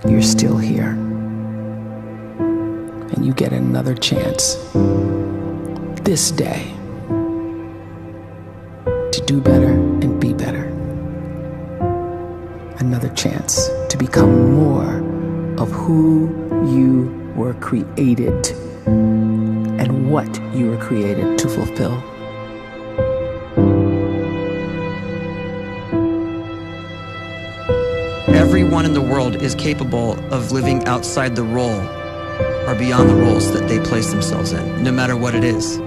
You're still here, and you get another chance this day to do better and be better. Another chance to become more of who you were created and what you were created to fulfill. Everyone in the world is capable of living outside the role or beyond the roles that they place themselves in, no matter what it is.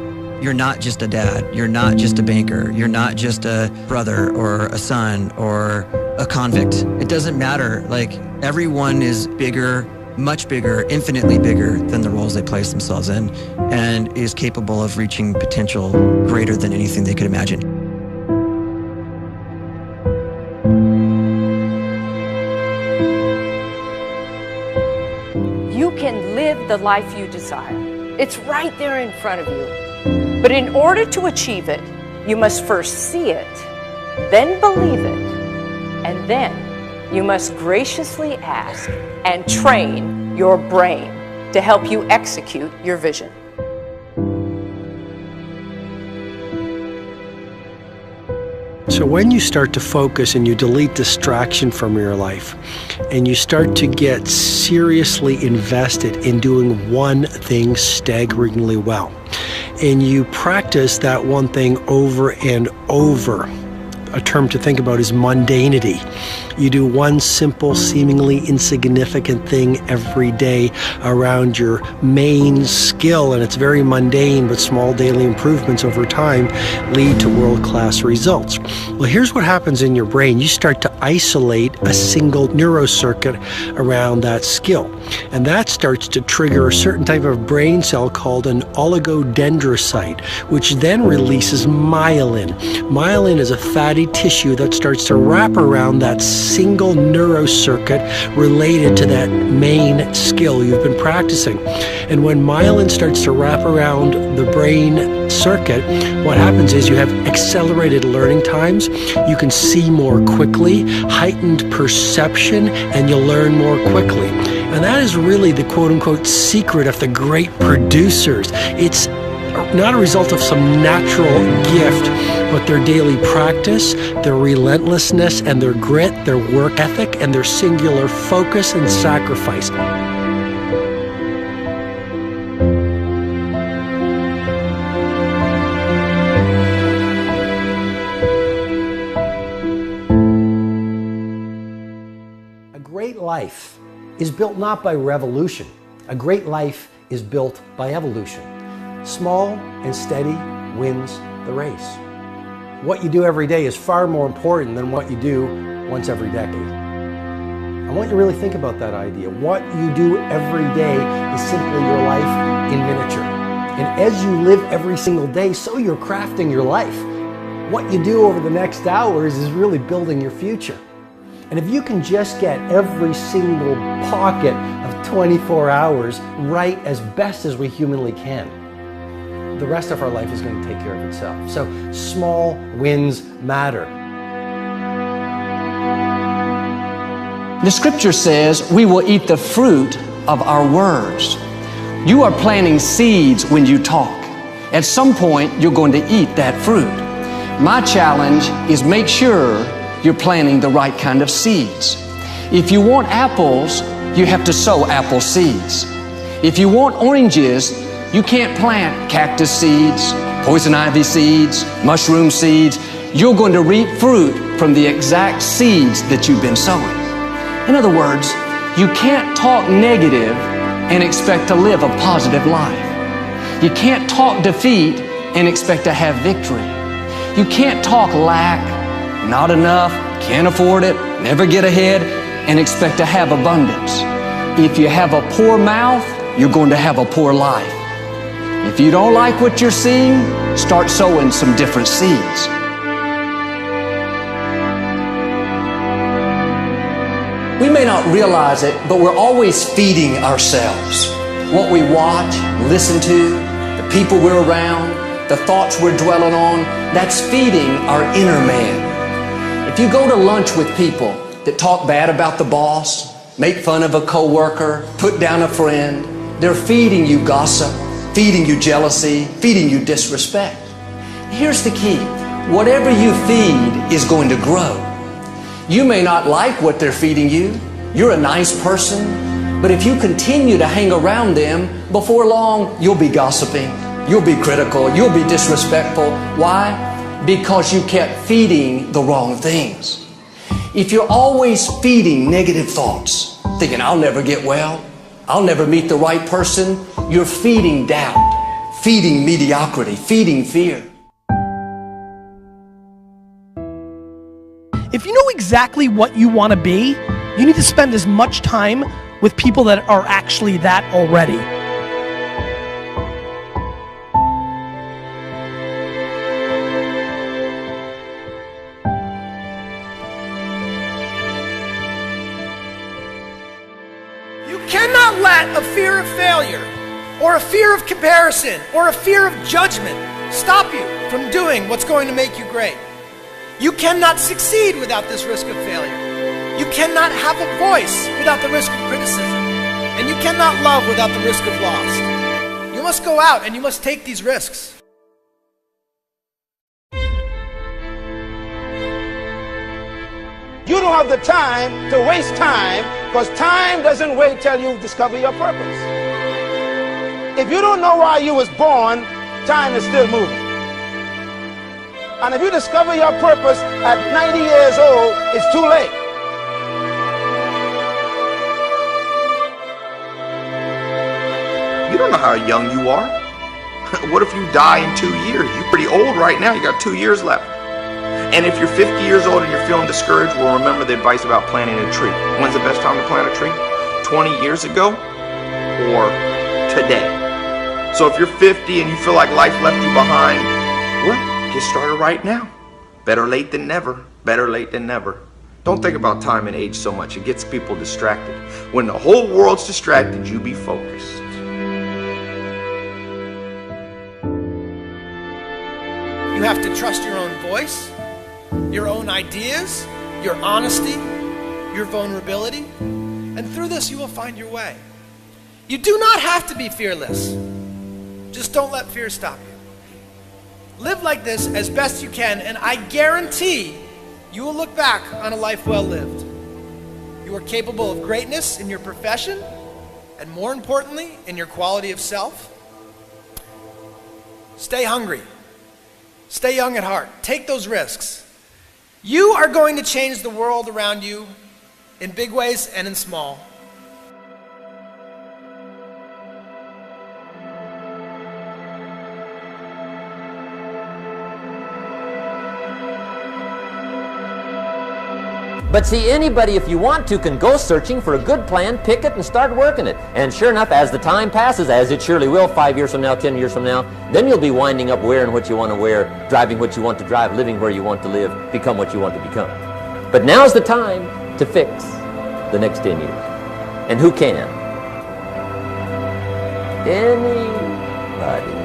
You're not just a dad, you're not just a banker, you're not just a brother or a son or a convict. It doesn't matter. Like, everyone is bigger, much bigger, infinitely bigger than the roles they place themselves in, and is capable of reaching potential greater than anything they could imagine. You can live the life you desire. It's right there in front of you. But in order to achieve it, you must first see it, then believe it, and then you must graciously ask and train your brain to help you execute your vision. So when you start to focus and you delete distraction from your life, and you start to get seriously invested in doing one thing staggeringly well, and you practice that one thing over and over, a term to think about is mundanity. You do one simple, seemingly insignificant thing every day around your main skill, and it's very mundane, but small daily improvements over time lead to world-class results. Well, here's what happens in your brain. You start to isolate a single neurocircuit around that skill, and that starts to trigger a certain type of brain cell called an oligodendrocyte, which then releases myelin. Myelin is a fatty tissue that starts to wrap around that single neurocircuit related to that main skill you've been practicing. And when myelin starts to wrap around the brain circuit, what happens is you have accelerated learning times, you can see more quickly, heightened perception, and you'll learn more quickly. And that is really the quote-unquote secret of the great producers. It's not a result of some natural gift, but their daily practice, their relentlessness and their grit, their work ethic, and their singular focus and sacrifice. A great life is built not by revolution. A great life is built by evolution. Small and steady wins the race. What you do every day is far more important than what you do once every decade. I want you to really think about that idea. What you do every day is simply your life in miniature. And as you live every single day, so you're crafting your life. What you do over the next hours is really building your future. And if you can just get every single pocket of 24 hours right as best as we humanly can, the rest of our life is going to take care of itself. So small wins matter. The scripture says we will eat the fruit of our words. You are planting seeds when you talk. At some point, you're going to eat that fruit. My challenge is make sure you're planting the right kind of seeds. If you want apples, you have to sow apple seeds. If you want oranges, you can't plant cactus seeds, poison ivy seeds, mushroom seeds. You're going to reap fruit from the exact seeds that you've been sowing. In other words, you can't talk negative and expect to live a positive life. You can't talk defeat and expect to have victory. You can't talk lack not enough, can't afford it, never get ahead, and expect to have abundance. If you have a poor mouth, you're going to have a poor life. If you don't like what you're seeing, start sowing some different seeds. We may not realize it, but we're always feeding ourselves. What we watch, listen to, the people we're around, the thoughts we're dwelling on, that's feeding our inner man. If you go to lunch with people that talk bad about the boss, make fun of a coworker, put down a friend, they're feeding you gossip, feeding you jealousy, feeding you disrespect. Here's the key. Whatever you feed is going to grow. You may not like what they're feeding you. You're a nice person. But if you continue to hang around them, before long, you'll be gossiping. You'll be critical. You'll be disrespectful. Why? Because you kept feeding the wrong things. If you're always feeding negative thoughts, thinking, I'll never get well, I'll never meet the right person, you're feeding doubt, feeding mediocrity, feeding fear. If you know exactly what you want to be, you need to spend as much time with people that are actually that already. You cannot let a fear of failure, or a fear of comparison, or a fear of judgment stop you from doing what's going to make you great. You cannot succeed without this risk of failure. You cannot have a voice without the risk of criticism. And you cannot love without the risk of loss. You must go out and you must take these risks. You don't have the time to waste time, because time doesn't wait till you discover your purpose. If you don't know why you was born, time is still moving. And if you discover your purpose at 90 years old, it's too late. You don't know how young you are. What if you die in 2 years? You're pretty old right now. You got 2 years left. And if you're 50 years old and you're feeling discouraged, well, remember the advice about planting a tree. When's the best time to plant a tree? 20 years ago or today? So if you're 50 and you feel like life left you behind, well, get started right now. Better late than never. Better late than never. Don't think about time and age so much. It gets people distracted. When the whole world's distracted, you be focused. You have to trust your own voice, your own ideas, your honesty, your vulnerability. And through this, you will find your way. You do not have to be fearless. Just don't let fear stop you. Live like this as best you can, and I guarantee you will look back on a life well lived. You are capable of greatness in your profession, and more importantly, in your quality of self. Stay hungry. Stay young at heart. Take those risks. You are going to change the world around you in big ways and in small. But see, anybody, if you want to, can go searching for a good plan, pick it, and start working it. And sure enough, as the time passes, as it surely will 5 years from now, 10 years from now, then you'll be winding up wearing what you want to wear, driving what you want to drive, living where you want to live, become what you want to become. But now's the time to fix the next 10 years. And who can? Anybody.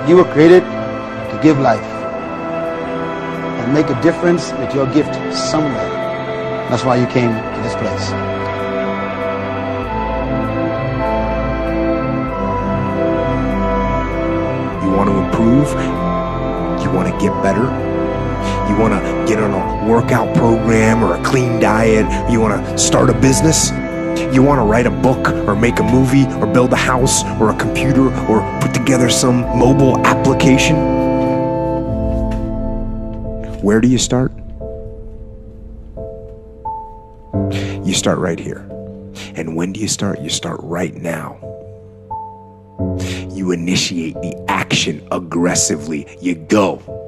You were created to give life and make a difference with your gift somewhere. That's why you came to this place. You want to improve? You want to get better? You want to get on a workout program or a clean diet? You want to start a business? You want to write a book or make a movie or build a house or a computer or put together some mobile application? Where do you start? You start right here. And when do you start? You start right now. you initiate the action aggressively. You go.